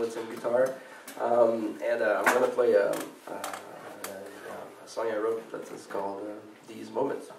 with some guitar, and I'm going to play a song I wrote that is called These Moments.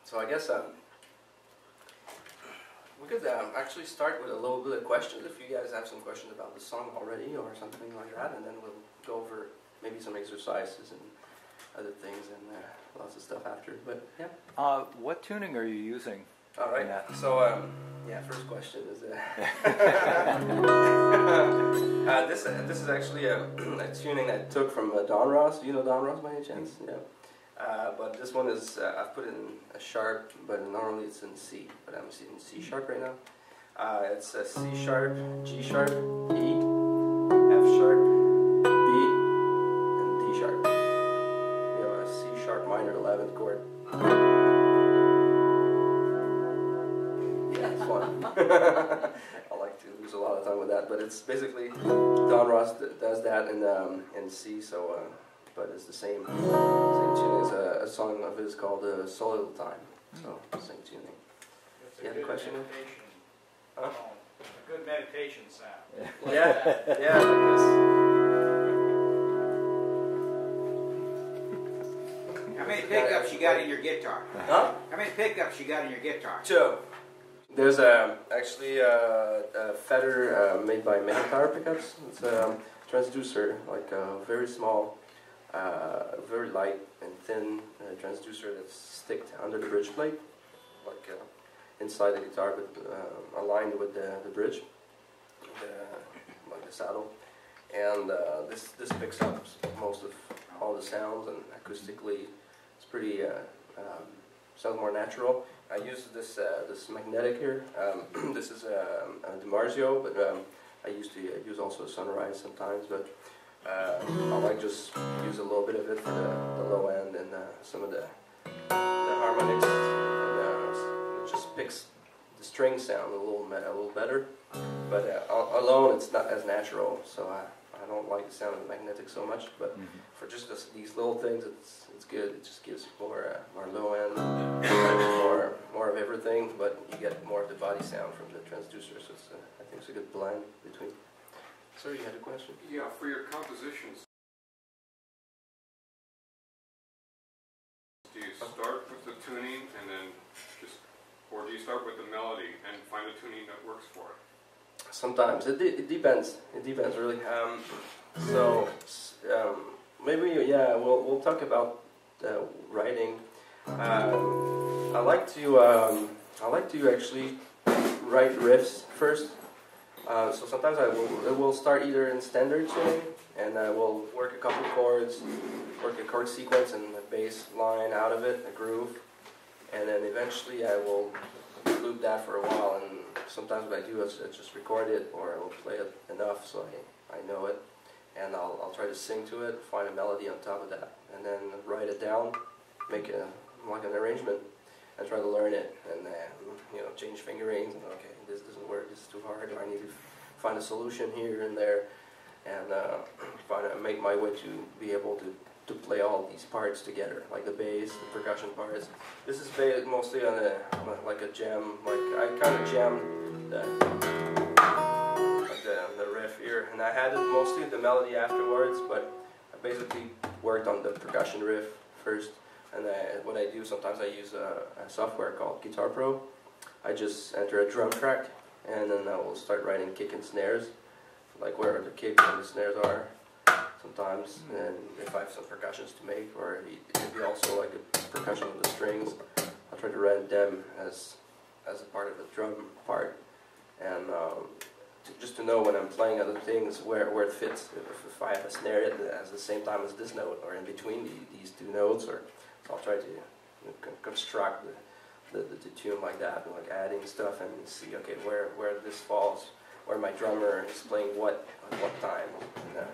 So I guess we could actually start with a little bit of questions if you guys have some questions about the song already or something like that, and then we'll go over maybe some exercises and other things and lots of stuff after. But yeah. What tuning are you using? All right. So yeah, first question is this is actually a tuning I took from Don Ross. Do you know Don Ross by any chance? Yeah. But this one is, I've put it in a sharp, but normally it's in C, but I'm in C sharp right now. It's a C sharp, G sharp, E, F sharp, B, and D sharp. We have a C sharp minor 11th chord. Yeah, it's fun. I like to lose a lot of time with that, but it's basically, Don Ross does that in C, so... but it's the same tune as a song of his called So Little Time. So, same tuning. It's You have a question? Huh? A good meditation sound. Yeah, yeah, like this. How many pickups you got in your guitar? Huh? How many pickups you got in your guitar? 2. There's actually a feather made by Guitar Pickups. It's a transducer, like a very small, very light and thin transducer that's sticked under the bridge plate, like inside the guitar, but aligned with the bridge, like the saddle. And this picks up most of all the sounds, and acoustically, it's pretty sounds more natural. I use this magnetic here. This is a DiMarzio, but I used to use also a Sunrise sometimes, but. I like just use a little bit of it for the low end and some of the harmonics, and it just picks the string sound a little better. But alone, it's not as natural, so I don't like the sound of the magnetic so much. But for just these little things, it's good. It just gives more low end, more of everything, but you get more of the body sound from the transducer. So I think it's a good blend between. Sir, you had a question? Yeah, for your compositions, do you start with the tuning and then or do you start with the melody and find a tuning that works for it? Sometimes it depends. It depends really. Maybe we'll talk about writing. I like to actually write riffs first. So sometimes I will start either in standard tuning, and I will work a couple chords, work a chord sequence and a bass line out of it, a groove, and then eventually I will loop that for a while. And sometimes what I do is I just record it, or I will play it enough so I know it, and I'll try to sing to it, find a melody on top of that, and then write it down, make like an arrangement, and try to learn it, and change fingerings, and okay, this doesn't work, this is too hard, or I need to find a solution here and there, and make my way to be able to play all these parts together, like the bass, the percussion parts. This is based mostly on like a jam, like I kind of jammed the riff here, and I had mostly the melody afterwards, but I basically worked on the percussion riff first. And what I do, sometimes I use a software called Guitar Pro. I just enter a drum track, and then I will start writing kick and snares, like where the kick and the snares are sometimes, and if I have some percussions to make, or maybe also like a percussion with the strings, I'll try to write them as a part of the drum part, and just to know when I'm playing other things where it fits. If I have a snare at the same time as this note, or in between these two notes, or so I'll try to construct the tune like that, and like adding stuff and see where this falls, where my drummer is playing what at what time. And,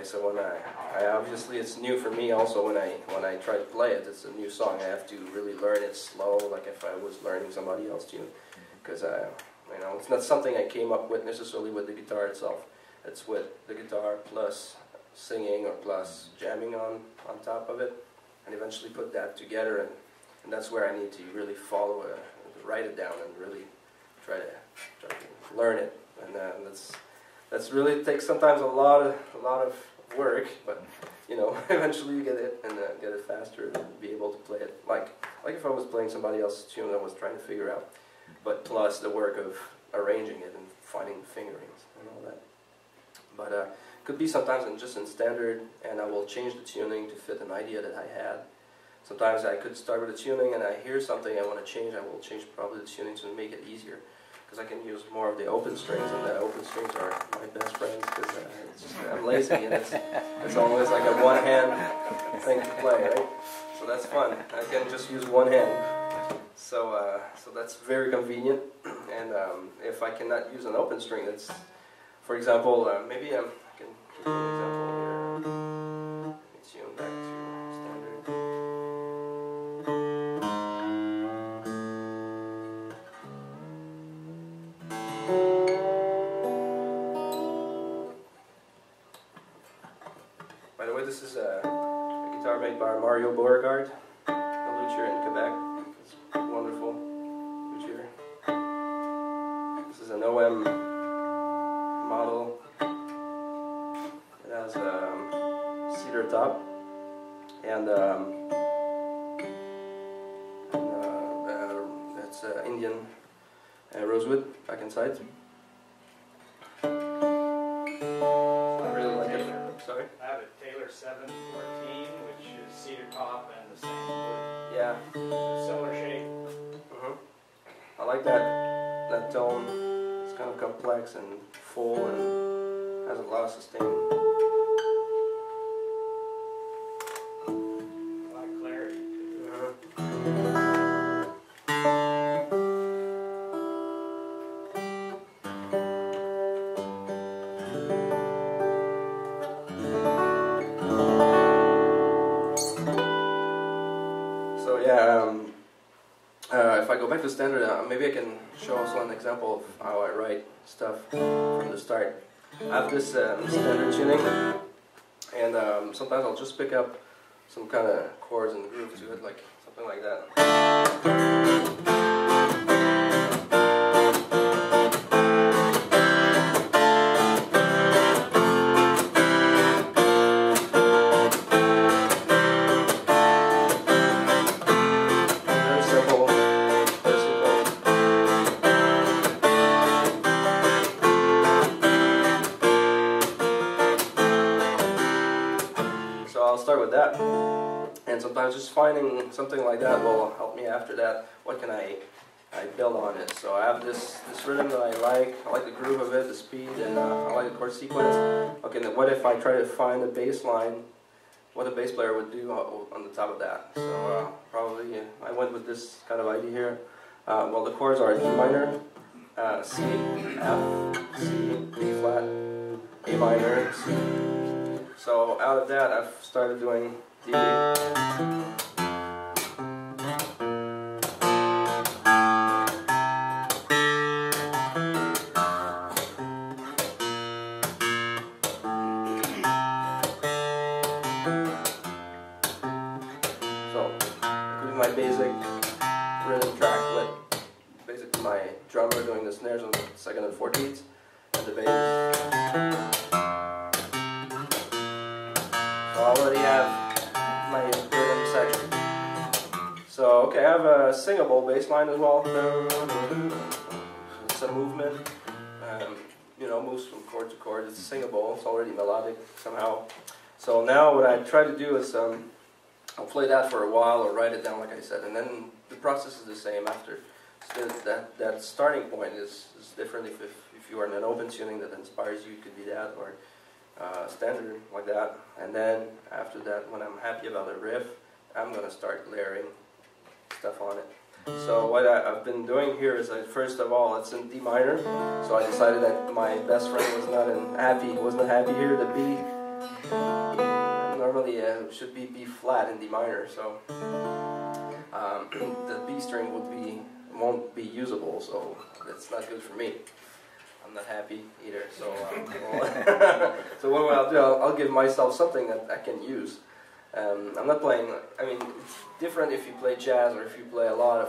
so when I obviously it's new for me also when I try to play it. It's a new song. I have to really learn it slow, like if I was learning somebody else's tune, because it's not something I came up with necessarily with the guitar itself. It's with the guitar plus singing or plus jamming on top of it, and eventually put that together, and that's where I need to really follow write it down and really try to learn it, and that's really takes sometimes a lot of work, but you know, eventually you get it and get it faster and be able to play it like if I was playing somebody else's tune that I was trying to figure out, but plus the work of arranging it and finding fingerings and all that. But could be sometimes just in standard, and I will change the tuning to fit an idea that I had. Sometimes I could start with a tuning and I hear something I want to change, I will change probably the tuning to make it easier, because I can use more of the open strings, and the open strings are my best friends, because I'm lazy and it's always like a one-hand thing to play, right? So that's fun. I can just use one hand. So that's very convenient, and if I cannot use an open string, that's, for example, maybe I can give you an example here. Let me tune back to standard. By the way, this is a guitar made by Mario Beauregard, a luthier in Quebec. It's wonderful luthier. This is an OM model. It has a cedar top and it's Indian rosewood back inside. I really like it. Sorry? I have a Taylor 714, which is cedar top and the same wood. Yeah. Similar shape. I like that tone. It's kind of complex and full and has a lot of sustain. A lot of clarity. So yeah, if I go back to standard, maybe I can show also an example of how I write stuff from the start. I have this standard tuning, and sometimes I'll just pick up some kind of chords and groove to it, like something like that. Start with that, and sometimes just finding something like that will help me after that. What can I build on it? So I have this rhythm that I like the groove of it, the speed, and I like the chord sequence. Okay, then what if I try to find a bass line, what a bass player would do on the top of that? So probably I went with this kind of idea here. Well, the chords are D minor, C, F, C, B flat, A minor, C. So out of that, I've started doing D. So, including my basic rhythm track with basically my drummer doing the snares on the second and fourth beats, and the bass. I already have my rhythm section. So, okay, I have a singable bass line as well. It's a movement, you know, moves from chord to chord. It's singable, it's already melodic somehow. So now what I try to do is, I'll play that for a while or write it down like I said, and then the process is the same after. So that starting point is different if you are in an open tuning that inspires you, it could be that, or standard like that, and then after that, when I'm happy about a riff, I'm going to start layering stuff on it. So what I've been doing here is, first of all, it's in D minor, so I decided that my best friend wasn't happy here. The B normally should be B flat in D minor, so the B string won't be usable, so that's not good for me. I'm not happy either, so so what I'll do, I'll give myself something that I can use. I'm not playing, I mean, it's different if you play jazz or if you play a lot of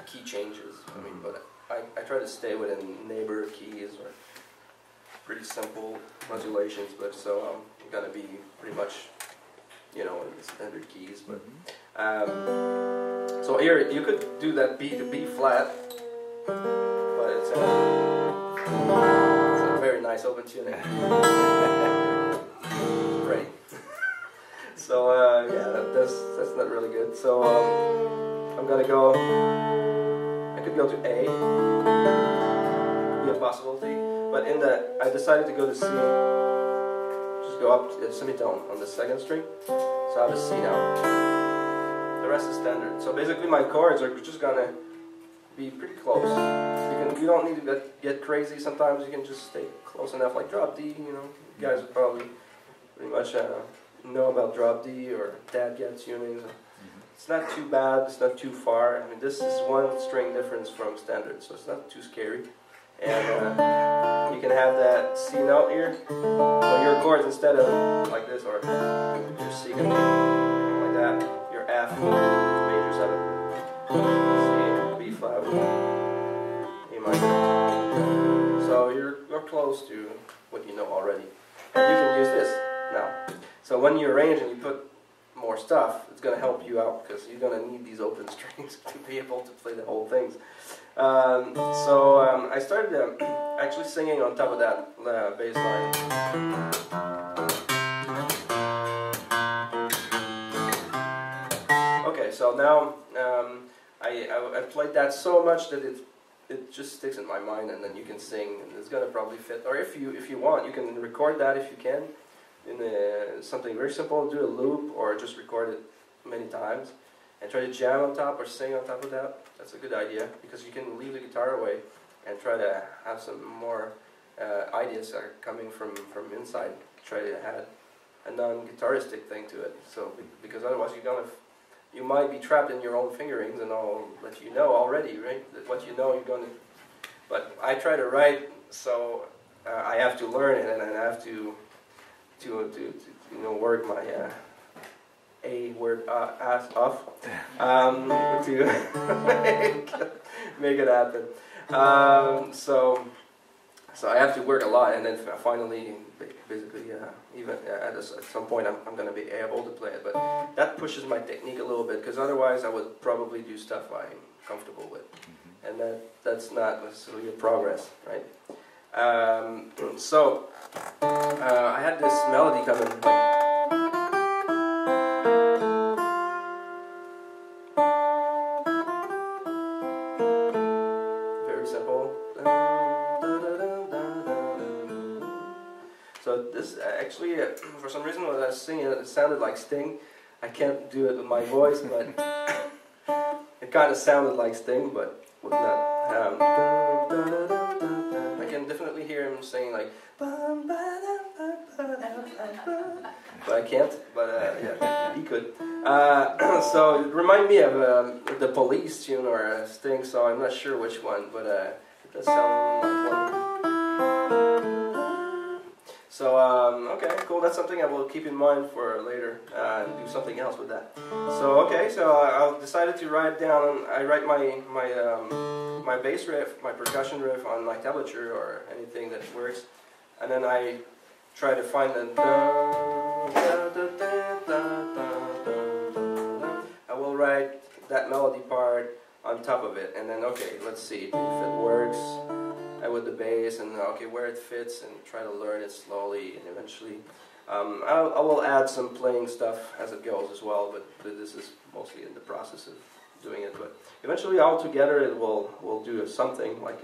key changes, I mean, but I try to stay within neighbor keys, or pretty simple modulations, but so I'm gonna be pretty much, you know, in the standard keys. But so here you could do that B to B flat, but it's a very nice open tuning. Great. So yeah, that's not really good. So I'm gonna go. I could go to A. Could be a possibility, but I decided to go to C. Just go up to a semitone on the second string. So I have a C now. The rest is standard. So basically, my chords are just gonna be pretty close. You don't need to get crazy. Sometimes you can just stay close enough, like drop D. You know, you guys would probably pretty much know about drop D or dadgad tunings. It's not too bad, it's not too far. I mean, this is one string difference from standard, so it's not too scary. And you can have that C note here. So your chords, instead of like this, or your C can be like that, your F, major 7, C, B flat, A minor. So you're close to what you know already. And you can use this now. So when you arrange and you put more stuff, it's going to help you out because you're going to need these open strings to be able to play the whole things. So I started actually singing on top of that bass line. Okay, so now I played that so much that it just sticks in my mind, and then you can sing, and it's going to probably fit. Or if you want, you can record that if you can. In something very simple, do a loop or just record it many times and try to jam on top or sing on top of that. That's a good idea because you can leave the guitar away and try to have some more ideas that are coming from inside. Try to add a non-guitaristic thing to it. So because otherwise you might be trapped in your own fingerings and all that you know already, right? That what you know you're going to. But I try to write, so I have to learn it and I have to you know, work my A word ass off to make it happen. So I have to work a lot, and then finally, basically, even at some point, I'm going to be able to play it. But that pushes my technique a little bit, because otherwise, I would probably do stuff I'm comfortable with, and that's not necessarily a progress, right? So I had this melody coming like, very simple. So this actually, for some reason, when I was singing it sounded like Sting. I can't do it with my voice, but it kind of sounded like Sting, but with that. I can definitely hear him saying like, but I can't. But yeah, he could. So it reminded me of the Police tune or Sting, so I'm not sure which one, but it does sound like one. So okay, cool. That's something I will keep in mind for later. Do something else with that. So okay, so I decided to write down. I write my bass riff, my percussion riff on my tablature or anything that works, and then I try to find the. I will write that melody part on top of it, and then okay, let's see if it works. With the bass and okay where it fits and try to learn it slowly, and eventually I will add some playing stuff as it goes as well, but this is mostly in the process of doing it, but eventually all together it will do something like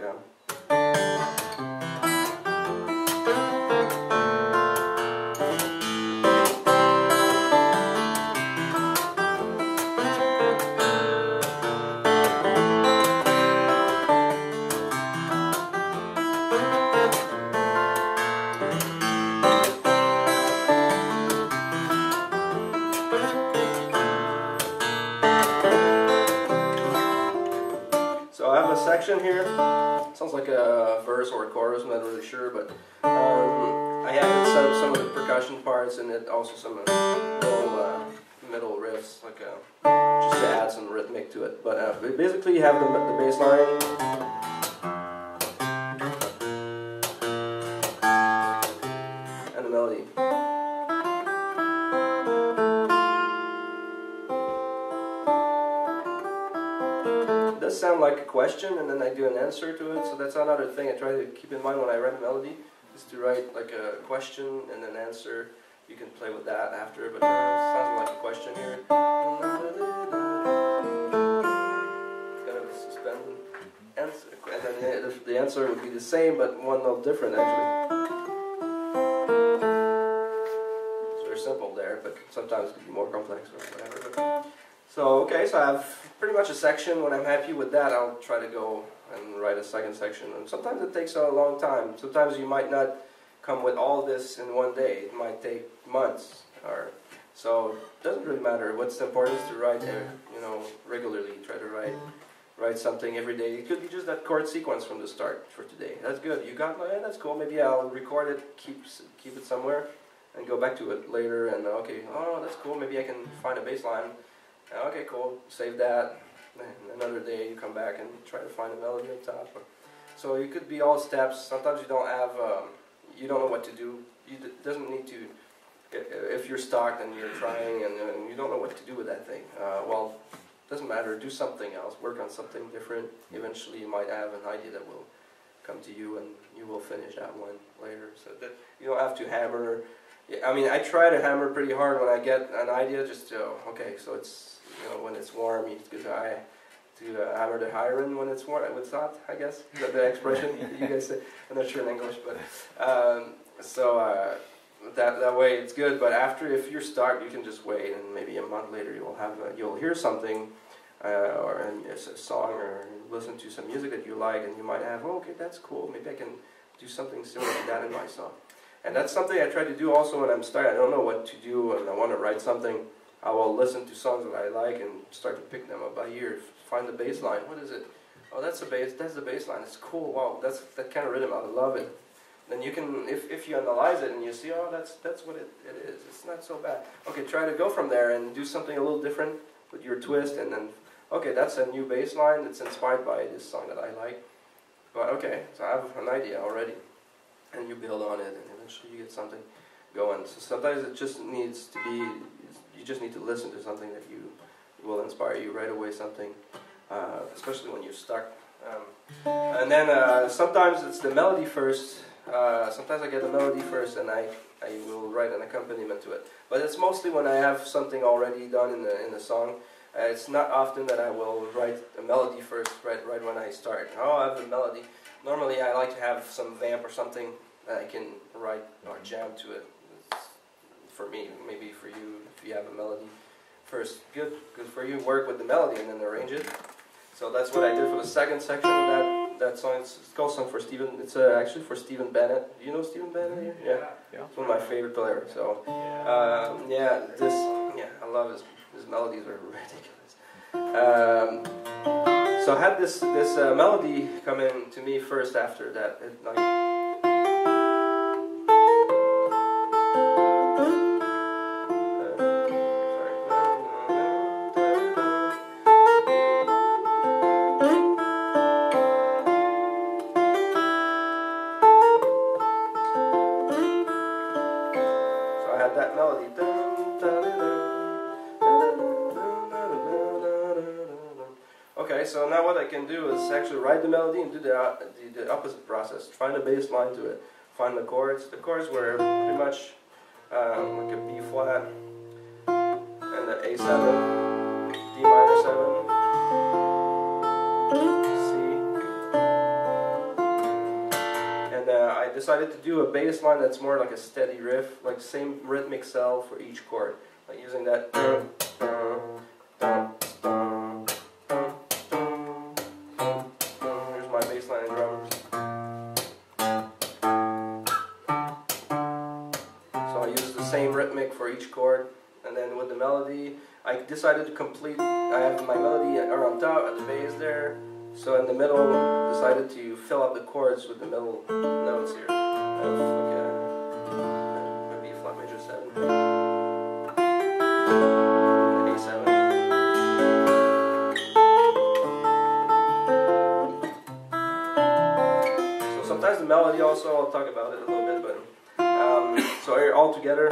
section here. Sounds like a verse or a chorus, I'm not really sure, but I have some of the percussion parts and it also some middle riffs, like just to add some rhythmic to it. But basically you have the bass line. does sound like a question, and then I do an answer to it. So that's another thing I try to keep in mind when I write a melody, is to write like a question and an answer. You can play with that after, but it sounds like a question here. Kind of suspended answer, and then the answer would be the same, but one note different actually. It's very simple there, but sometimes it can be more complex or whatever. But, so I have pretty much a section. When I'm happy with that, I'll try to go and write a second section. And sometimes it takes a long time. Sometimes you might not come with all this in one day. It might take months. So it doesn't really matter. What's important is to write, regularly. Try to write something every day. It could be just that chord sequence from the start for today. That's good. You got, yeah, that's cool. Maybe I'll record it, keep it somewhere, and go back to it later. And okay, oh, that's cool. Maybe I can find a bass line. Okay, cool. Save that. And another day you come back and try to find a melody on top. So it could be all steps. Sometimes you don't have, you don't know what to do. It doesn't need to. If you're stuck and you're trying and you don't know what to do with that thing, well, it doesn't matter. Do something else. Work on something different. Eventually, you might have an idea that will come to you, and you will finish that one later. So that you don't have to hammer. I mean, I try to hammer pretty hard when I get an idea. Just to, okay, so it's when it's warm, it's good to hammer the iron when it's warm. It's hot, I guess. Is that the expression you guys say? I'm not sure in English, but that way it's good. But after, if you're stuck, you can just wait, and maybe a month later you'll hear something, or a song, or listen to some music that you like, and you might have, oh, okay, that's cool. Maybe I can do something similar to that in my song. And that's something I try to do also when I'm starting. I don't know what to do, and I want to write something. I will listen to songs that I like and start to pick them up by ear. Find the bass line. What is it? Oh, that's the bass. That's the bass line. It's cool. Wow, that's that kind of rhythm. I love it. Then you can, if you analyze it and you see, oh, that's what it is. It's not so bad. Okay, try to go from there and do something a little different with your twist, and then, okay, that's a new bass line. It's inspired by this song that I like. But okay, so I have an idea already, and you build on it, and eventually you get something going. So sometimes it just needs to be. You just need to listen to something that will inspire you right away. Something, especially when you're stuck. And then sometimes it's the melody first. Sometimes I get the melody first, and I will write an accompaniment to it. But it's mostly when I have something already done in the song. It's not often that I will write a melody first, right when I start. Oh, I have a melody. Normally, I like to have some vamp or something that I can write or jam to it. For me, maybe for you, if you have a melody first, good for you. Work with the melody and then arrange it. So that's what I did for the second section of that song. It's called "Song for Stephen." It's actually for Stephen Bennett. Do you know Stephen Bennett here? Yeah. It's one of my favorite players. So I love his melodies are ridiculous. So I had this melody come in to me first after that. That melody. Okay, so now what I can do is actually write the melody and do the opposite process. Find a bass line to it. Find the chords. The chords were pretty much like a B flat and an A7, D minor 7, C. And I decided to do a bass line that's more like a steady riff, like same rhythmic cell for each chord, like using that. Here's my bass line and drums. So I use the same rhythmic for each chord, and then with the melody, I decided to complete. I have my melody on top, at the bass there. So in the middle, decided to fill up the chords with the middle notes here. I have like a B flat major 7, A7. So sometimes the melody also, I'll talk about it a little bit, but so here all together.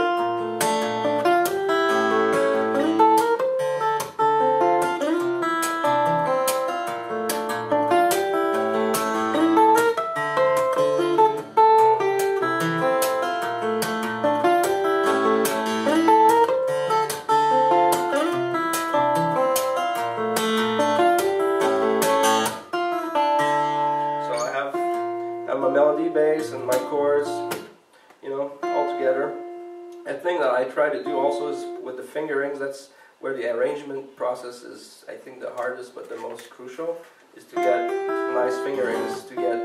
thing that I try to do also is with the fingerings. That's where the arrangement process is, I think, the hardest but the most crucial, is to get nice fingerings. To get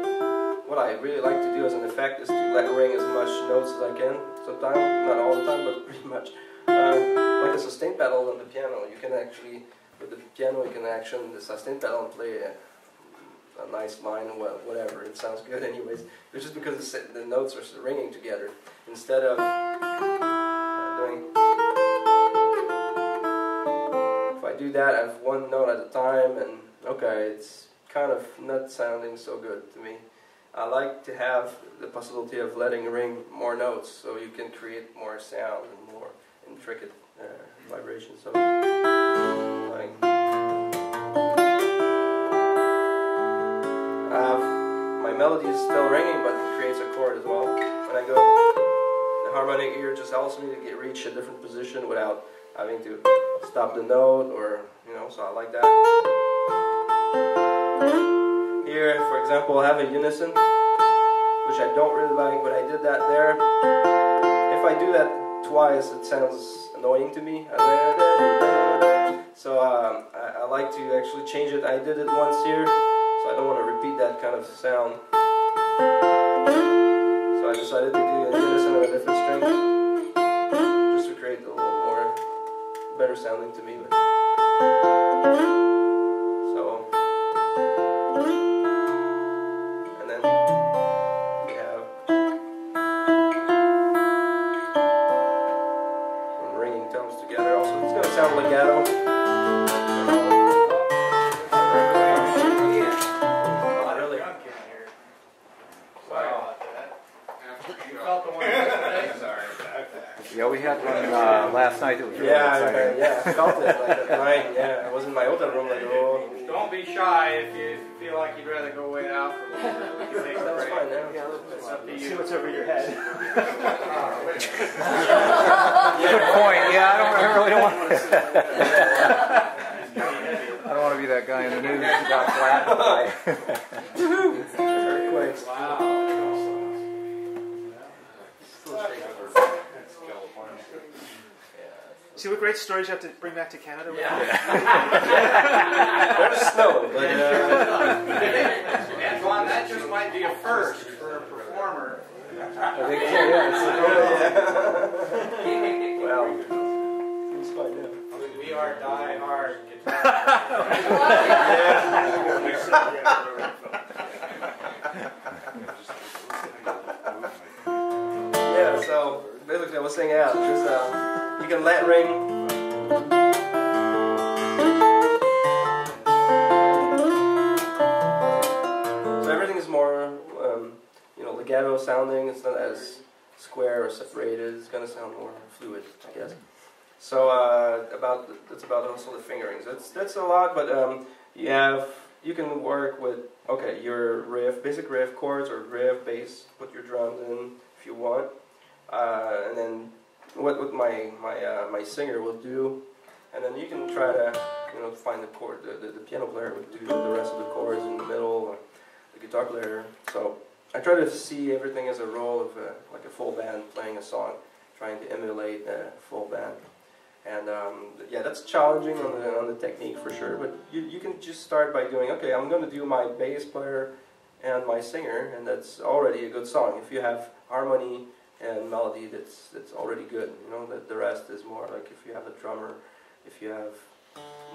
what I really like to do as an effect is to let ring as much notes as I can. Sometimes, not all the time, but pretty much. Like a sustain pedal on the piano, you can actually, with the piano, you can action the sustain pedal and play a nice line, whatever. It sounds good, anyways. It's just because the notes are ringing together instead of doing. If I do that, I have one note at a time, and okay, it's kind of not sounding so good to me. I like to have the possibility of letting ring more notes, so you can create more sound and more intricate vibrations. So, like, my melody is still ringing, but it creates a chord as well. When I go, the harmonic ear just helps me to reach a different position without having to stop the note, or so I like that. Here, for example, I have a unison, which I don't really like, but I did that there. If I do that twice, it sounds annoying to me. So I like to actually change it. I did it once here, so I don't want to repeat that kind of sound. So I decided to do a unison of a different string, just to create a little more better sounding to me. So, and then we have ringing tones together. Also, it's going to sound legato. Yeah, we had one last night that was really exciting. Yeah, I felt it like at night. Yeah, I was in my hotel room like, oh. Don't be shy if you feel like you'd rather go wait out for a little bit. We can take a That's break. fine now. It's up to you. See what's over your head. Good point. Yeah, I really don't want. I don't want to be that guy in the news who got flattened. Earthquakes. Wow. See what great stories you have to bring back to Canada? There's snow, but Antoine, that just might be a first for a performer. I think so, yeah. well, it's fine now. We are die-hard guitar. Yeah, so basically I was saying, yeah, just you can let ring. So everything is more, legato sounding. It's not as square or separated. It's gonna sound more fluid, I guess. So that's about also the fingerings. That's a lot, but you can work with your riff, basic riff chords or riff bass. Put your drums in if you want, and then what my singer will do, and then you can try to find the chord. The piano player would do the rest of the chords in the middle, or the guitar player. So I try to see everything as a role of like a full band playing a song, trying to emulate a full band. And that's challenging on the technique for sure. But you can just start by doing, okay, I'm going to do my bass player and my singer, and that's already a good song. If you have harmony and melody, that's already good. That the rest is more like if you have a drummer, if you have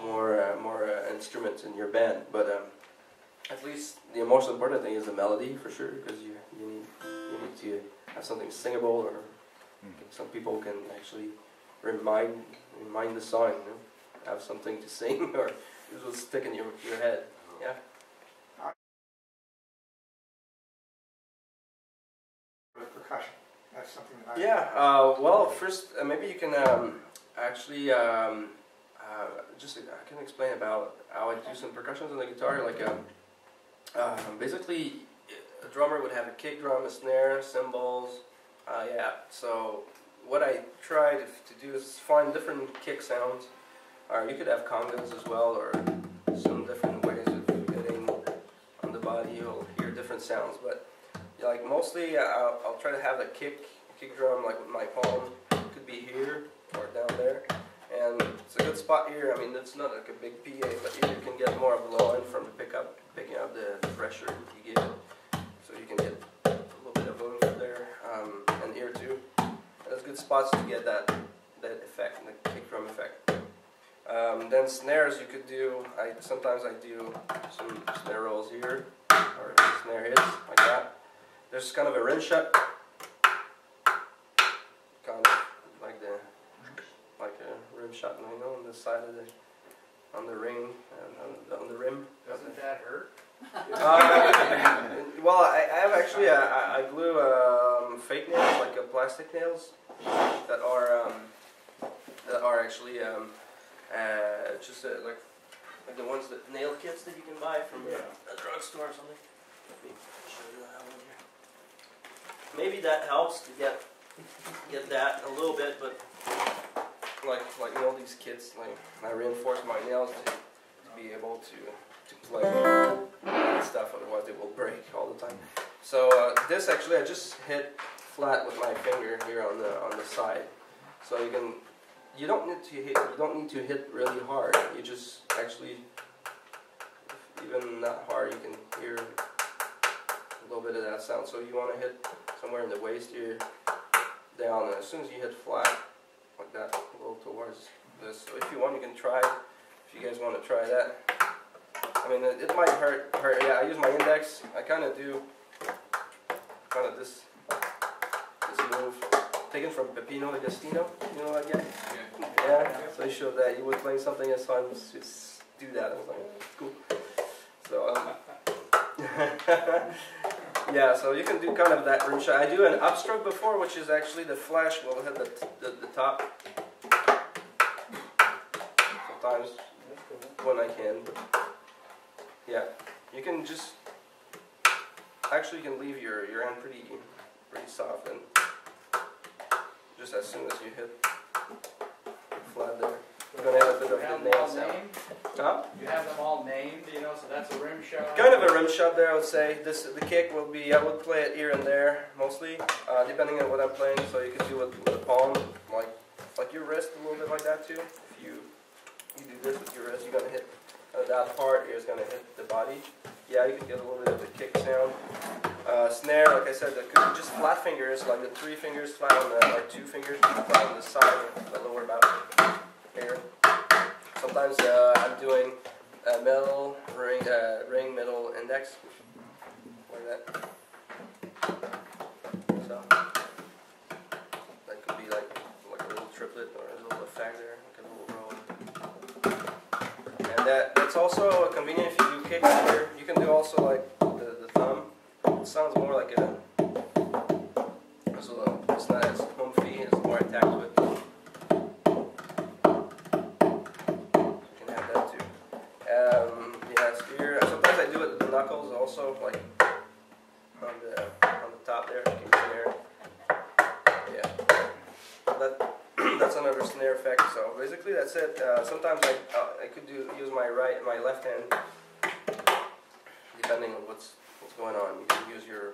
more instruments in your band. But at least the most important thing is the melody for sure, because you need to have something singable, or some people can actually remind the song, have something to sing, or it will stick in your head. Yeah. Percussion. That's something that well, first maybe you can actually I can explain about how I do some percussions on the guitar. Like basically, a drummer would have a kick drum, a snare, cymbals. So what I try to do is find different kick sounds. Or you could have congas as well, or some different ways of hitting on the body. You'll hear different sounds, but like mostly I'll try to have a kick drum like with my palm. It could be here or down there. And it's a good spot here. I mean, it's not like a big PA, but here you can get more of the low end from the picking up the pressure you give it. So you can get a little bit of oomph there, and here too. And there's good spots to get that effect, the kick drum effect. Then snares you could do. Sometimes I do some snare rolls here, or snare hits like that. There's kind of a rim shot, kind of like a rim shot, you know, on the side of on the ring, on the rim. Doesn't that hurt? Well, I have actually I glue fake nails, like plastic nails that are actually just like the ones that nail kits that you can buy from a drugstore or something. Let me show you that one here. Maybe that helps to get that a little bit, but like you know, these kits, like I reinforce my nails to be able to play and stuff, otherwise they will break all the time. So this actually I just hit flat with my finger here on the side. So you don't need to hit really hard. You just actually, even not hard, you can hear a little bit of that sound. So you want to hit somewhere in the waist here, down, and as soon as you hit flat like that, a little towards this. So if you want, you can try. If you guys want to try that, I mean, it might hurt. Yeah, I use my index. I kind of do this move, taken from Peppino Agostino. You know that guy? Yeah. So he showed that he was playing something and so I was just do that. I was like, cool. So yeah. So you can do kind of that rim shot. I do an upstroke before, which is actually the flash will hit the top. Sometimes when I can. Yeah, you can just actually you can leave your hand pretty soft, and just as soon as you hit flat there, you're gonna have a bit of the nail sound. Huh? You have them all named, you know, so that's a rim shot. Kind of a rim shot there, I would say. The kick will be, I would play it here and there mostly, depending on what I'm playing. So you can do it with the palm, like your wrist, a little bit like that too. If you do this with your wrist, you're gonna hit. That part here is going to hit the body. Yeah, you can get a little bit of the kick sound. Snare, like I said, just flat fingers, like the 3 fingers flat on or 2 fingers flat on the side of the lower mouth here. Sometimes I'm doing middle ring, middle index, like that. So that could be like a little triplet or a little effect there, like a little roll. And that's also convenient if you do kicks here. You can do also like the thumb. It sounds more like it's not as comfy, it's more attack to it. You can have that too. Yeah, here. Sometimes I do it with the knuckles also, like on the top there. You can hear. Yeah. That's another snare effect. So basically that's it. Sometimes I could use my left hand, depending on what's going on. You can use your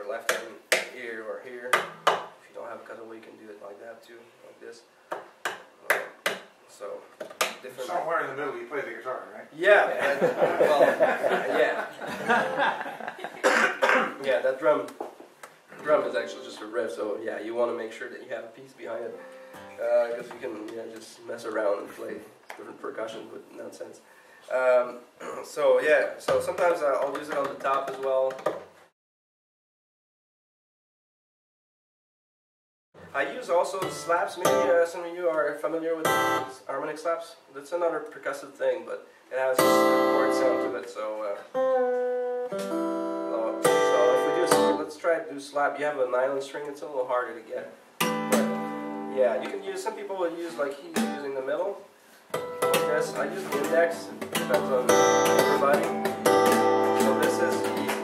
left hand here or here. If you don't have a cutaway, you can do it like that too, like this. So different. Somewhere in the middle, you play the guitar, right? Yeah. Well, yeah. Yeah, that drum is actually just a riff, so yeah, you want to make sure that you have a piece behind it, because you can just mess around and play different percussion with nonsense. So yeah, so sometimes I'll use it on the top as well. I use also the slaps. Maybe some of you are familiar with these harmonic slaps. That's another percussive thing, but it has a chord sound to it. So let's try to do slap. You have a nylon string, it's a little harder to get. But yeah, you can use, some people will use like he's using the middle. Like this. I use the index, it depends on everybody. So this is,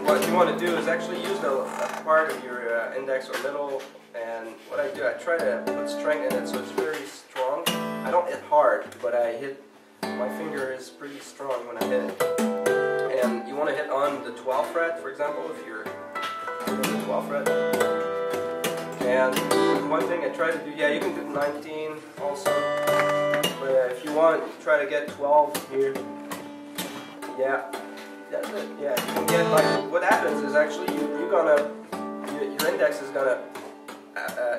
what you want to do is actually use a part of your index or middle, and what I do, I try to put strength in it so it's very strong. I don't hit hard, but I hit, my finger is pretty strong when I hit it. And you want to hit on the 12th fret, for example, if you're the 12th fret. And one thing I try to do, yeah, you can do 19 also, but if you want, try to get 12 here. Yeah, that's it. Yeah, you can get like, what happens is actually your index is gonna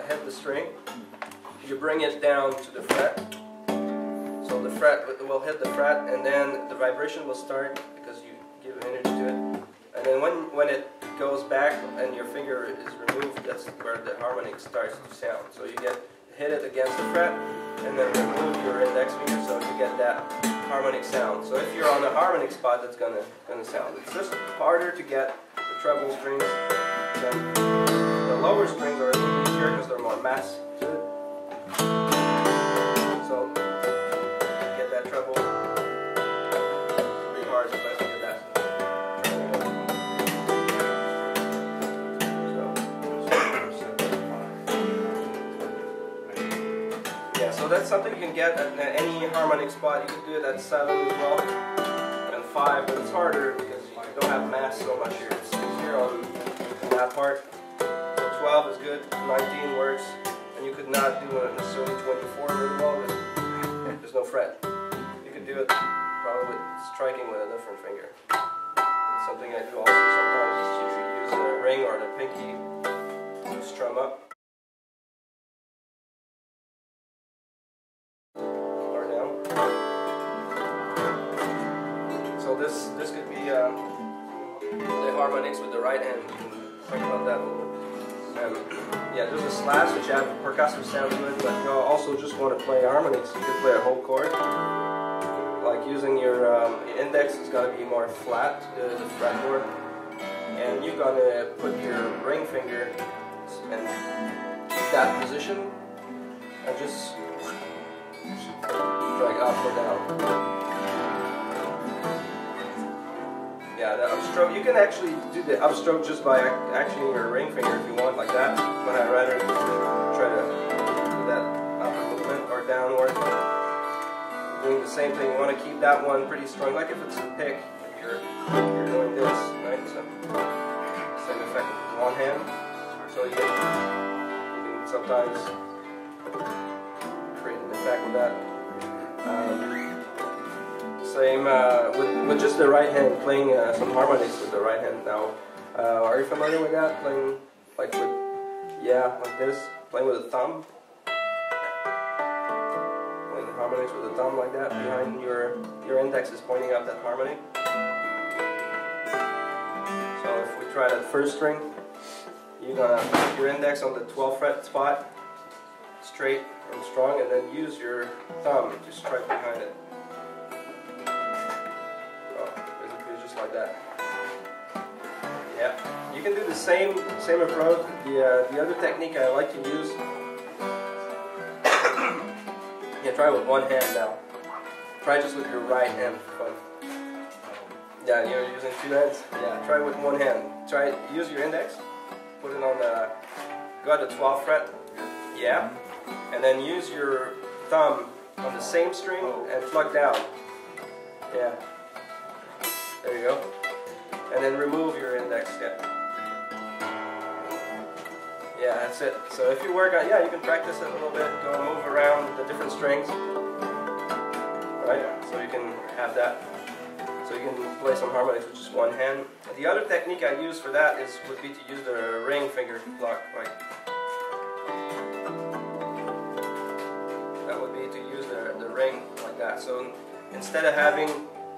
hit the string. You bring it down to the fret, so the fret will hit the fret, and then the vibration will start because you give energy to it. And then when it goes back and your finger is removed, that's where the harmonic starts to sound. So you hit it against the fret, and then remove your index finger, so you get that harmonic sound. So if you're on a harmonic spot, that's gonna sound. It's just harder to get the treble strings than the lower strings are a little easier because they're more mass to it. So get that treble. It's pretty hard sometimes to get that. So that's something you can get at any harmonic spot. You can do it at 7 as well, and 5, but it's harder because you don't have mass so much here. It's easier on that part. So 12 is good, 19 works, and you could not do it necessarily 24 really well, but there's no fret. You could do it probably with striking with a different finger. It's something I do also sometimes is you use the ring or the pinky to strum up. So this could be the harmonics with the right hand. You can think about that a little bit. Yeah, there's a slash which have percussive sound to it, but you also just want to play harmonics. You can play a whole chord. Like using your index is going to be more flat, the fretboard, and you're going to put your ring finger in that position and just drag up or down. Yeah, the upstroke, you can actually do the upstroke just by actioning your ring finger if you want, like that. But I'd rather try to do that upward movement or downward. Doing the same thing, you want to keep that one pretty strong, like if it's a pick, if you're doing this, right? So, same effect with one hand. So you can sometimes create an effect with that. Same with just the right hand, playing some harmonics with the right hand now. Are you familiar with that? Playing like with, yeah, like this, playing with a thumb. Playing harmonics with a thumb like that, behind your index is pointing out that harmony. So if we try that first string, you're gonna put your index on the 12th fret spot, straight and strong, and then use your thumb to strike behind it. So basically just like that. Yeah, you can do the same approach. The other technique I like to use. Yeah, try with one hand now. Try just with your right hand. Yeah, you're using two hands. Yeah, try with one hand. Use your index. Put it on the. Go at the 12th fret. Yeah. And then use your thumb on the same string and plug down. Yeah. There you go. And then remove your index. Yeah. Yeah, that's it. So if you work on, yeah, you can practice it a little bit. Go move around the different strings. Right? So you can have that. So you can play some harmonics with just one hand. The other technique I use for that would be to use the ring finger to pluck. Like, that would be to use the ring like that. So instead of having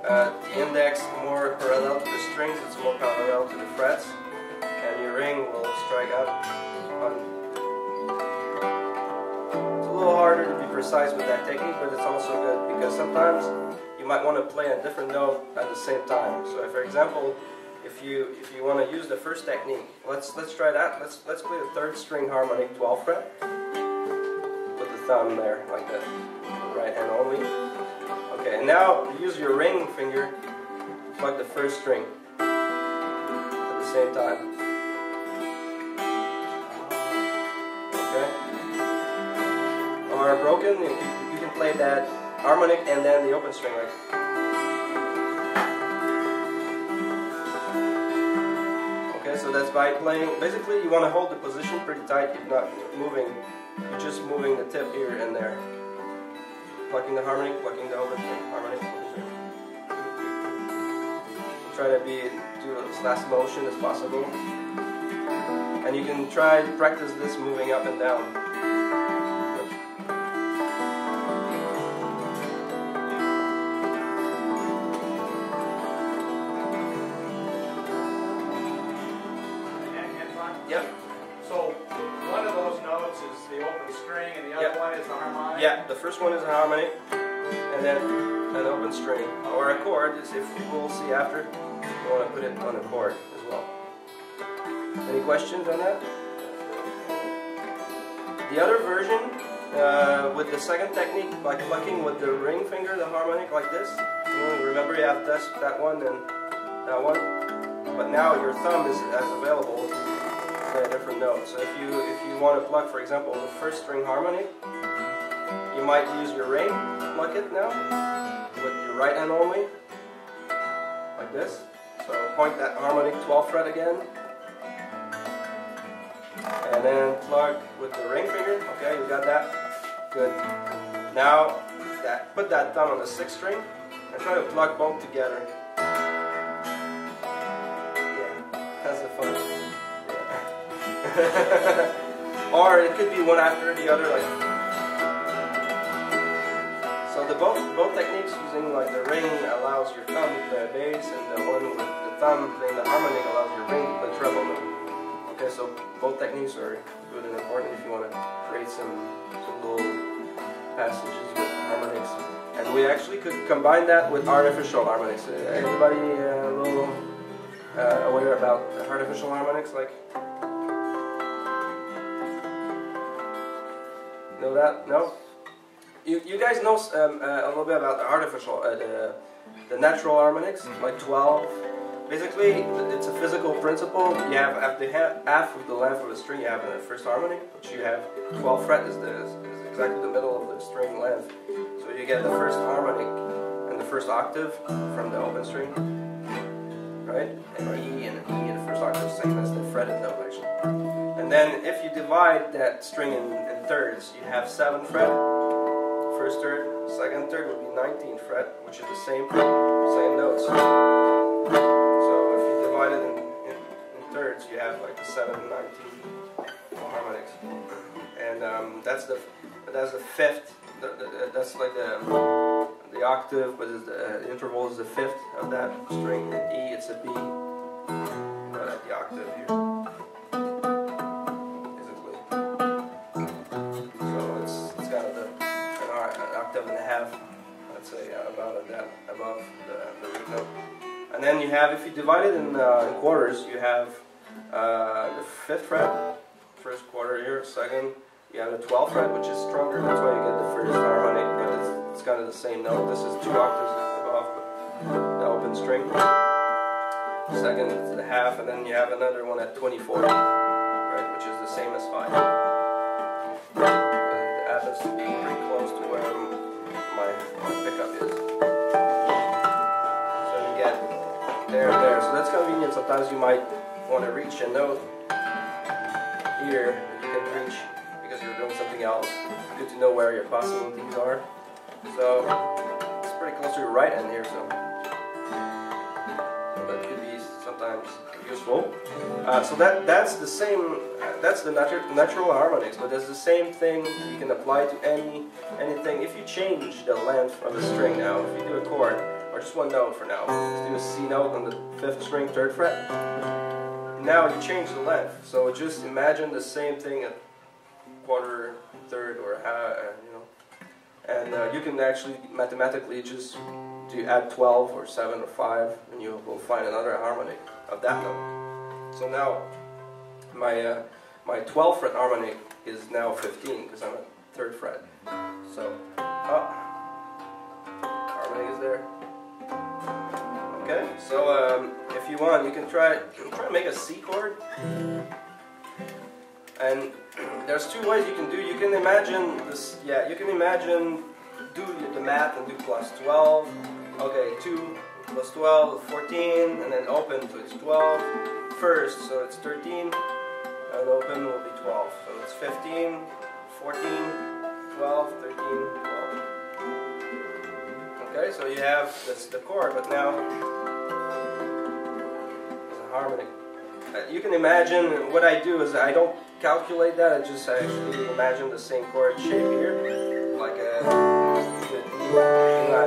the index more parallel to the strings, it's more parallel to the frets, and your ring will strike up. It's a little harder to be precise with that technique, but it's also good because sometimes you might want to play a different note at the same time. So, for example, if you want to use the first technique, let's try that. Let's play the 3rd string harmonic 12th fret. Put the thumb there like that, right hand only. Okay, and now use your ring finger to plug the 1st string at the same time. Okay. Or broken, you can play that harmonic and then the open string, like. Okay, so that's by playing, basically you want to hold the position pretty tight. You're not moving, you're just moving the tip here and there. Plucking the harmonic, plucking the open string, harmonic, open string. Try to do as fast motion as possible. And you can try to practice this moving up and down. Yep. So one of those notes is the open string and the other one is the harmonic? Yeah, the first one is a harmonic, and then an open string. Or a chord, is if we'll see after, you want to put it on a chord as well. Any questions on that? The other version, with the second technique, by plucking with the ring finger, the harmonic like this. Remember you have that one and that one, but now your thumb is as available a different note. So if you want to pluck, for example, the first string harmonic, you might use your ring to pluck it now with your right hand only, like this. So point that harmonic 12th fret again, and then pluck with the ring finger. Okay, you got that. Good. Now put that thumb on the 6th string and try to pluck both together. Yeah, that's the fun. Or it could be one after the other, like. So the both techniques using like the ring allows your thumb to play a bass, and the one with the thumb playing the harmonic allows your ring to play treble note. Okay, so both techniques are good and important if you want to create some little passages with harmonics. And we actually could combine that with artificial harmonics. Everybody a little aware about artificial harmonics, like? Know that? No? You guys know a little bit about the artificial, the natural harmonics, like 12. Basically, it's a physical principle. You have at the half of the length of the string, you have the first harmonic, which you have 12th fret is exactly the middle of the string length. So you get the first harmonic and the first octave from the open string, right? And E and the first octave, same as the fretted note actually. And then if you divide that string in thirds, you have 7th fret, first third, second third would be 19th fret, which is the same notes. So if you divide it in thirds, you have like the 7 and 19 harmonics. And that's the fifth. That's like the octave, but the interval is the fifth of that string. In E, it's a B, but at the octave here. Let's say about that above the root note. And then you have, if you divide it in quarters, you have the 5th fret, first quarter here, second, you have the 12th fret, which is stronger, that's why you get the first harmonic, but it's kind of the same note. This is 2 octaves above the open string. Second is the half, and then you have another one at 24, right, which is the same as 5. It happens to be pretty close to where my pickup is. So you get there and there. So that's convenient. Sometimes you might want to reach a note here that you can reach because you're doing something else. Good to know where your passing things are. So it's pretty close to your right hand here. So that could be sometimes useful. So that's the same. That's the natural harmonics, but there's the same thing you can apply to anything. If you change the length of a string now, if you do a chord, or just one note for now, let's do a C note on the 5th string, 3rd fret. Now you change the length. So just imagine the same thing at quarter, third, or and you can actually mathematically just add 12 or 7 or 5, and you will find another harmonic of that note. So now my 12th fret harmonic is now 15 because I'm at 3rd fret. So, harmonic is there. Okay, so if you want, you can try to make a C chord. And there's 2 ways you can do. You can imagine this. Yeah, you can imagine do the math and do plus 12. Okay, 2 plus 12 is 14, and then open to it's 12. first, so it's 13, and open will be 12. So it's 15, 14, 12, 13, 12. Okay, so you have, that's the chord, but now there's a harmonic. You can imagine, what I do is I don't calculate that, I actually imagine the same chord shape here, like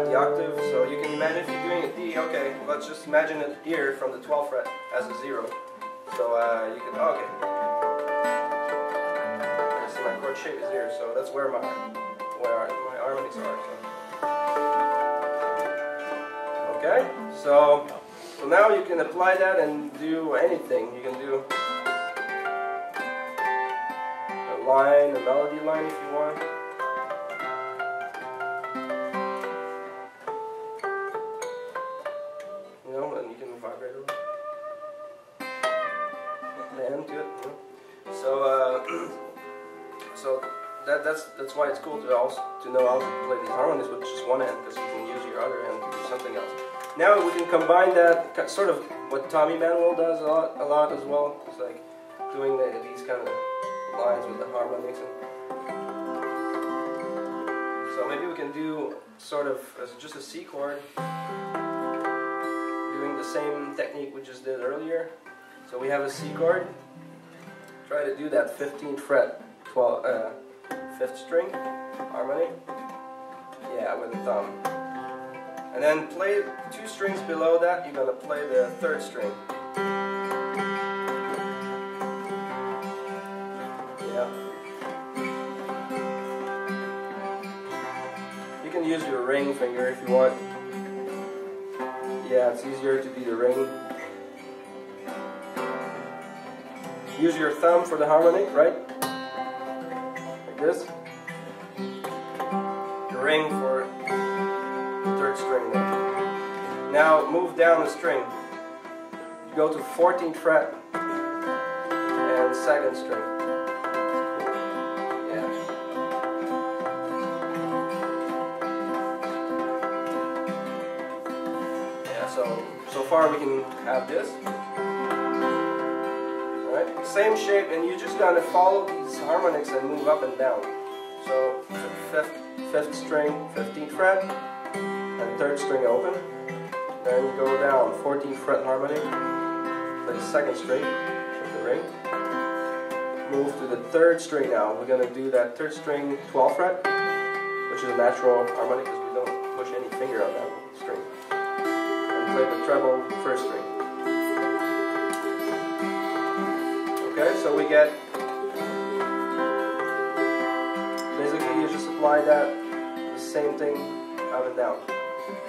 the octave. So you can imagine if you're doing a D, okay, let's just imagine it here from the 12th fret as a 0. So you can, okay. See, my chord shape is here, so that's where my harmonics are. So. Okay, so now you can apply that and do anything. You can do a line, a melody line if you want. You know, and you can vibrate it. The end to it. You know? So that's why it's cool to know how to play these harmonies with just one hand, because you can use your other hand to do something else. Now we can combine that, sort of what Tommy Manuel does a lot as well. It's like doing these kind of lines with the harmonics. So maybe we can do sort of just a C chord, doing the same technique we just did earlier. So we have a C chord. Try to do that 15th fret, 5th string harmony. Yeah, with the thumb. And then play 2 strings below that, you're going to play the 3rd string. Yeah. You can use your ring finger if you want. Yeah, it's easier to do the ring. Use your thumb for the harmonic, right? Like this. The ring for 3rd string there. Now move down the string. Go to 14th fret and 2nd string. Yeah. Yeah, so far we can have this. Alright, same shape, and you're just gonna follow these harmonics and move up and down. So 5th string, 15th fret. And 3rd string open, then you go down 14th fret harmonic, play the 2nd string with the ring, move to the 3rd string now. We're going to do that 3rd string 12th fret, which is a natural harmonic because we don't push any finger on that string, and play the treble 1st string. Okay, so we get, basically you just apply that, the same thing up and down.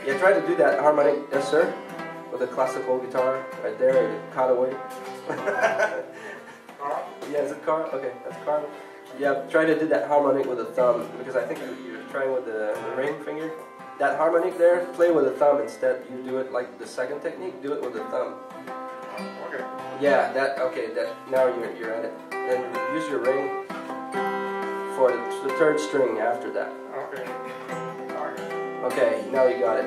Yeah, try to do that harmonic, yes sir, with a classical guitar right there, caught away. Yeah, is it Carl? Okay, that's Carl. Yeah, try to do that harmonic with the thumb, because I think you're trying with the ring finger. That harmonic there, play with the thumb instead. You do it like the 2nd technique, do it with the thumb. Okay. Yeah, now you're at it. Then use your ring for the 3rd string after that. Okay. Okay, now you got it.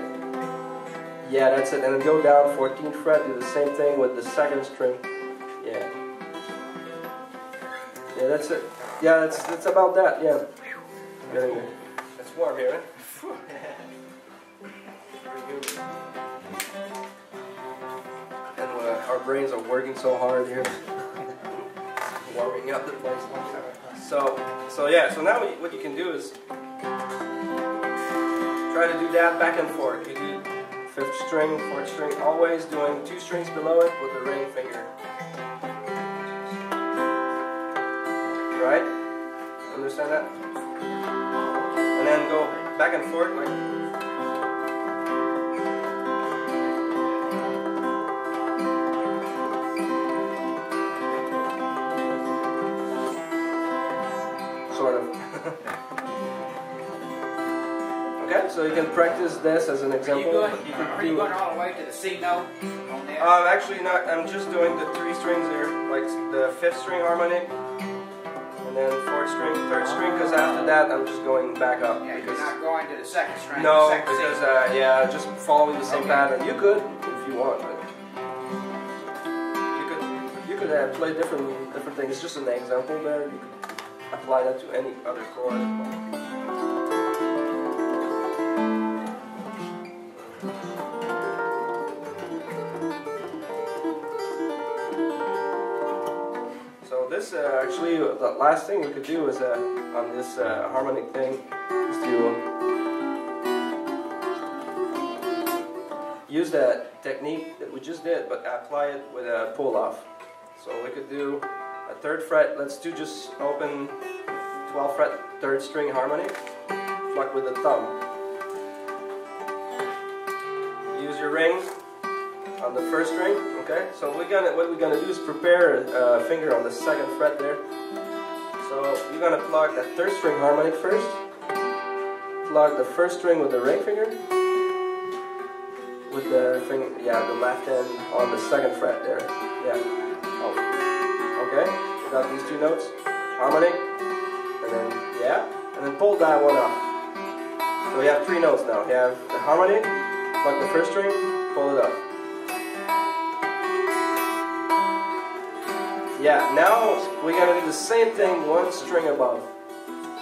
Yeah, that's it. And then go down 14th fret, do the same thing with the 2nd string. Yeah. Yeah, that's it. Yeah, that's about that, yeah. It's warm here, right? And our brains are working so hard here. Warming up the place. So now what you can do is try to do that back and forth. You do 5th string, 4th string, always doing 2 strings below it with the ring finger. Right? Understand that? And then go back and forth like. Sort of. Okay, so you can practice this as an example. Are you going all the way to the C note on that? Actually not. I'm just doing the 3 strings here, like the 5th string harmonic, and then 4th string, 3rd string, because after that I'm just going back up. Yeah, you're not going to the 2nd string. No, the 2nd because C. yeah, just following the same pattern. You could if you want, but you could could play different things. It's just an example there. You could apply that to any other chord. So this actually, the last thing we could do is on this harmonic thing is to use that technique that we just did, but apply it with a pull-off. So we could do a 3rd fret. Let's do just open 12th fret 3rd string harmony, pluck with the thumb. Use your ring on the 1st string. Okay. So what we're gonna do is prepare a finger on the 2nd fret there. So you're gonna pluck that 3rd string harmonic first. Pluck the 1st string with the ring finger. With the finger, yeah, the left hand on the 2nd fret there. Yeah. Oh. Okay. We got these 2 notes. Harmonic. And then, yeah. And then pull that one up. So we have 3 notes now. We have the harmonic, pluck the 1st string, pull it up. Yeah, now we're going to do the same thing 1 string above.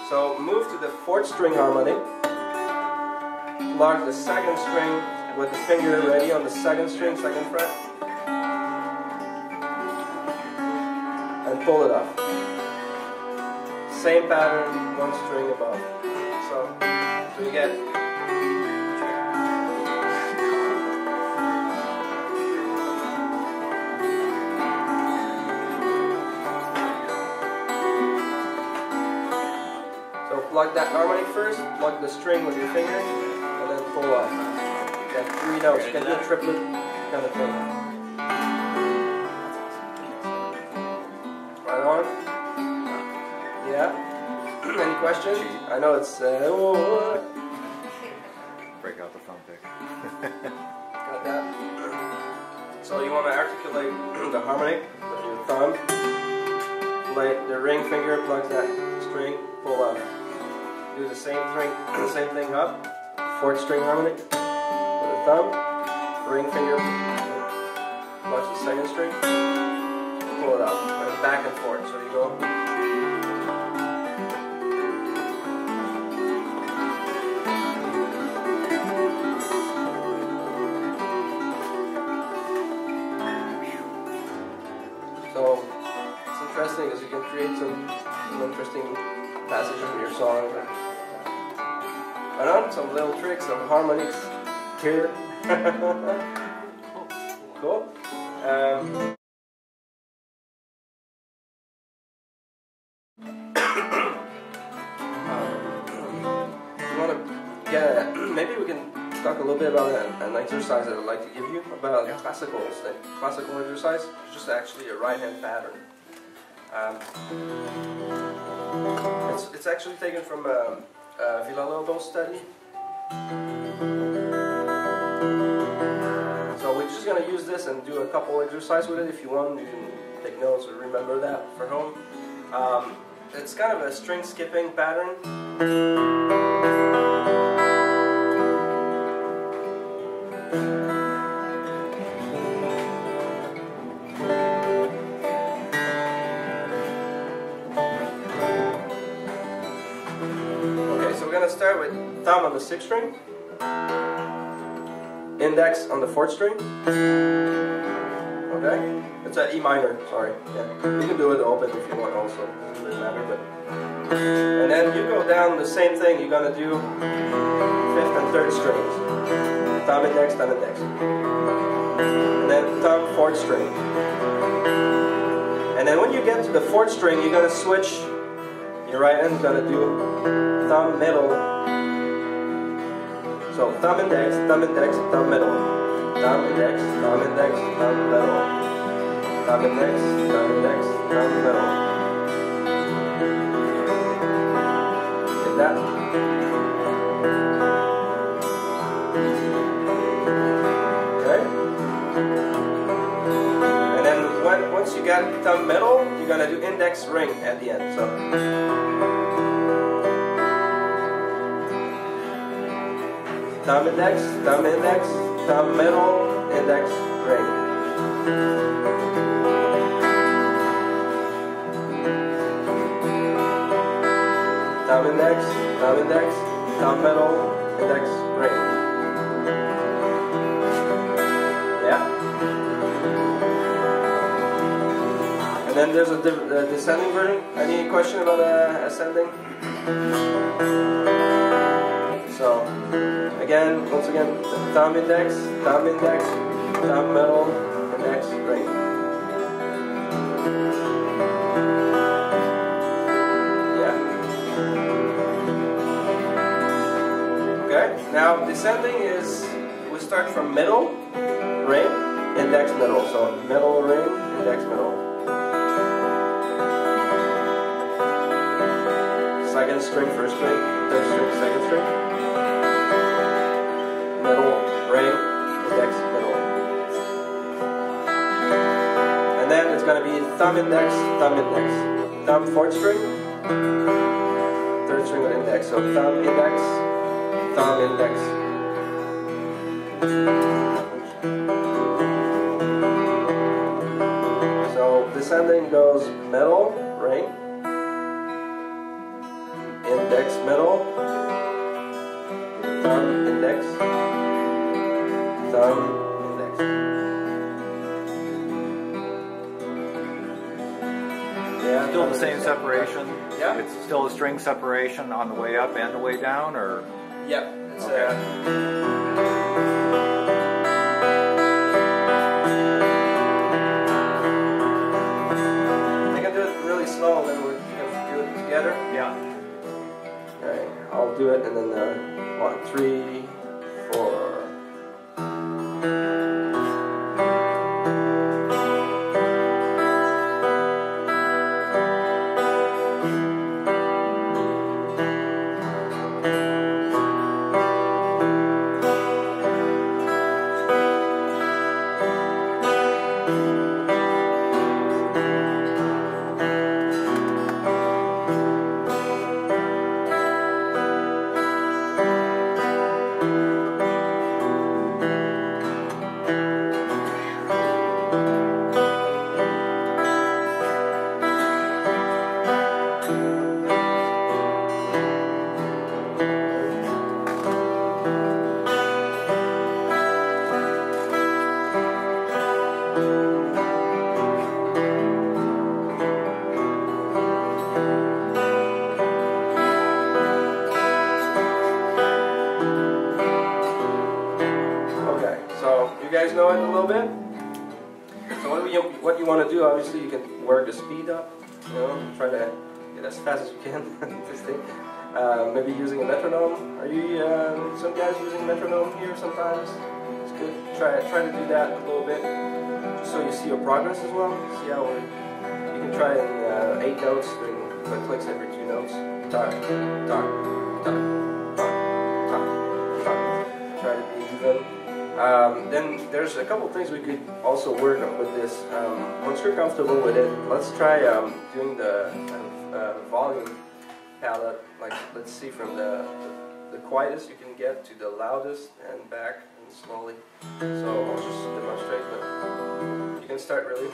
So move to the 4th string harmonic. Pluck the 2nd string with the finger ready on the 2nd string, 2nd fret, and pull it up. Same pattern, 1 string above. So you get. So plug that harmonic first, plug the string with your finger, and then pull up. You have 3 notes. You can do a triplet kind of thing. Right on? Yeah? Any questions? I know it's... Break out the thumb pick. Got that? So you want to articulate the harmonic with your thumb. Play the ring finger, plugs that string, pull up. Do the same thing up. 4th string harmonic. Thumb, ring finger, pluck the 2nd string, pull it up, and back and forth. So you go. So it's interesting because you can create some interesting passages in your song. And on some little tricks, some harmonics. Here. Cool. You want to get maybe we can talk a little bit about an exercise that I'd like to give you about classical exercise. It's just actually a right hand pattern. It's actually taken from a Villa-Lobos study. So we're just going to use this and do a couple exercises with it. If you want, you can take notes or remember that for home. It's kind of a string skipping pattern. Okay, so we're going to start with thumb on the 6th string. Index on the 4th string. Okay? It's an E minor, sorry. Yeah. You can do it open if you want also. It doesn't matter, but. And then you go down the same thing. You're gonna do 5th and 3rd strings. Thumb index, thumb index. And then thumb 4th string. And then when you get to the 4th string, you're gonna switch. Your right hand's gonna do thumb middle. So thumb index, thumb index, thumb middle. Thumb index, thumb index, thumb middle. Thumb index, thumb index, thumb middle. Like that. Okay. And then once you got thumb middle, you're gonna do index ring at the end. So. Thumb index, thumb middle, index, ring. thumb index, thumb middle, index ring. Yeah. And then there's a descending version. Any question about ascending? So again, once again, thumb index, thumb middle, index ring. Now descending is, we start from middle, ring, index, middle. So middle, ring, index, middle. Second string, first string, third string, second string. Middle, ring, index, middle. And then it's going to be thumb index, thumb index. Thumb fourth string, third string with index. So thumb index, thumb index. So descending goes middle, ring, index, middle, thumb, index, thumb, index. Yeah, Still the same separation? Yeah. It's still a string separation on the way up and the way down, or? Yep. It's, okay. I can do it really slow, and then we can do it together. Yeah. Alright, I'll do it, and then 1, 3, 4. You guys know it a little bit? So what you want to do, obviously you can work the speed up, you know, try to get as fast as you can this thing. Maybe using a metronome. Are you some guys using metronome here sometimes? It's good. Try to do that a little bit, just so you see your progress as well. See how you can try in 8 notes, doing clicks every 2 notes. Try to be even. Then there's a couple things we could also work on with this. Once you're comfortable with it, let's try doing the volume palette. Like, let's see from the quietest you can get to the loudest and back and slowly. So I'll just demonstrate, but you can start really.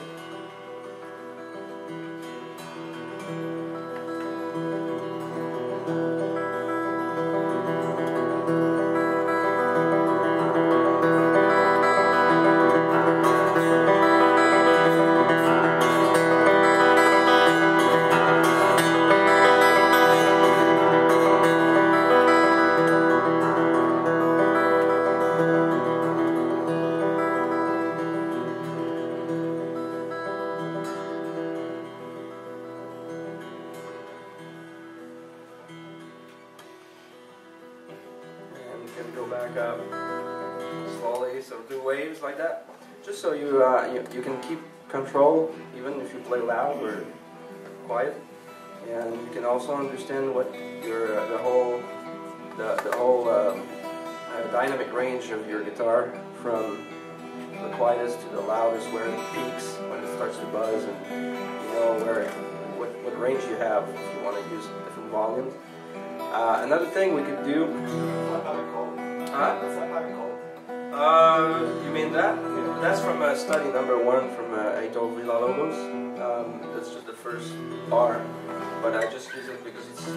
Go back up slowly, so do waves like that, just so you can keep control even if you play loud or quiet, and you can also understand what your the whole dynamic range of your guitar, from the quietest to the loudest, where it peaks when it starts to buzz, and you know what range you have if you want to use different volumes. Another thing we could do. You mean that? That's from study number 1 from Antoine Dufour. That's just the first bar, but I just use it because it's